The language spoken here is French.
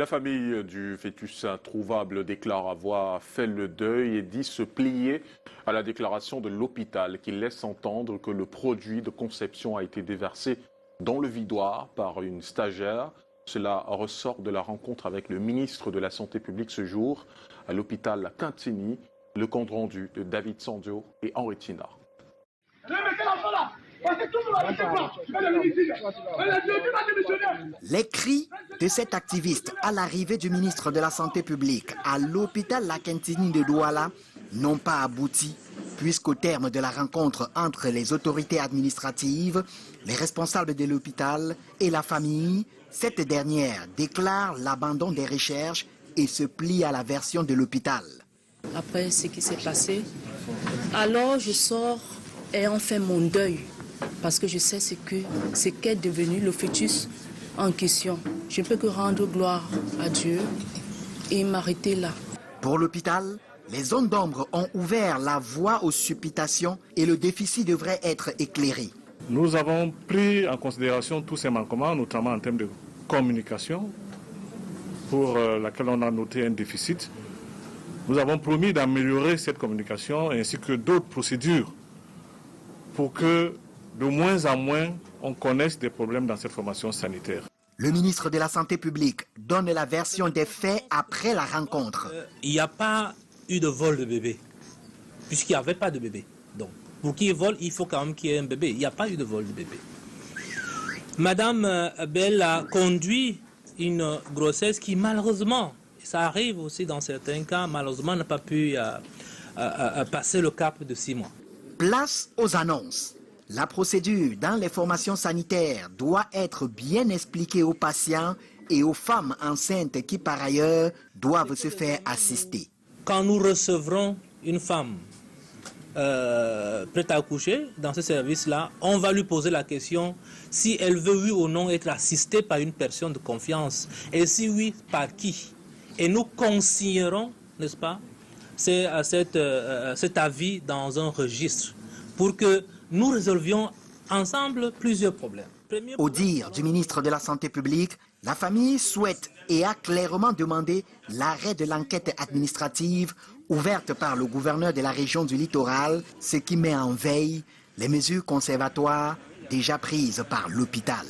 La famille du fœtus introuvable déclare avoir fait le deuil et dit se plier à la déclaration de l'hôpital qui laisse entendre que le produit de conception a été déversé dans le vidoir par une stagiaire. Cela ressort de la rencontre avec le ministre de la Santé publique ce jour à l'hôpital Quintini. Le compte rendu de David Sandio et Henri Tina. Les cris de cet activiste à l'arrivée du ministre de la Santé publique à l'hôpital La Quintini de Douala n'ont pas abouti, puisqu'au terme de la rencontre entre les autorités administratives, les responsables de l'hôpital et la famille, cette dernière déclare l'abandon des recherches et se plie à la version de l'hôpital. Après ce qui s'est passé, alors je sors et on fait mon deuil. Parce que je sais ce qu'est devenu le fœtus en question. Je ne peux que rendre gloire à Dieu et m'arrêter là. Pour l'hôpital, les zones d'ombre ont ouvert la voie aux supputations et le déficit devrait être éclairé. Nous avons pris en considération tous ces manquements, notamment en termes de communication, pour laquelle on a noté un déficit. Nous avons promis d'améliorer cette communication ainsi que d'autres procédures pour que de moins en moins, on connaisse des problèmes dans cette formation sanitaire. Le ministre de la Santé publique donne la version des faits après la rencontre. Il n'y a pas eu de vol de bébé, puisqu'il n'y avait pas de bébé. Donc, pour qu'il y ait vol, il faut quand même qu'il y ait un bébé. Il n'y a pas eu de vol de bébé. Madame Bell a conduit une grossesse qui, malheureusement, ça arrive aussi dans certains cas, malheureusement, n'a pas pu passer le cap de 6 mois. Place aux annonces. La procédure dans les formations sanitaires doit être bien expliquée aux patients et aux femmes enceintes qui, par ailleurs, doivent se faire assister. Quand nous recevrons une femme prête à accoucher dans ce service-là, on va lui poser la question si elle veut, oui ou non, être assistée par une personne de confiance. Et si oui, par qui? Et nous consignerons, n'est-ce pas, cet avis dans un registre pour que nous résolvions ensemble plusieurs problèmes. Au dire du ministre de la Santé publique, la famille souhaite et a clairement demandé l'arrêt de l'enquête administrative ouverte par le gouverneur de la région du littoral, ce qui met en veille les mesures conservatoires déjà prises par l'hôpital.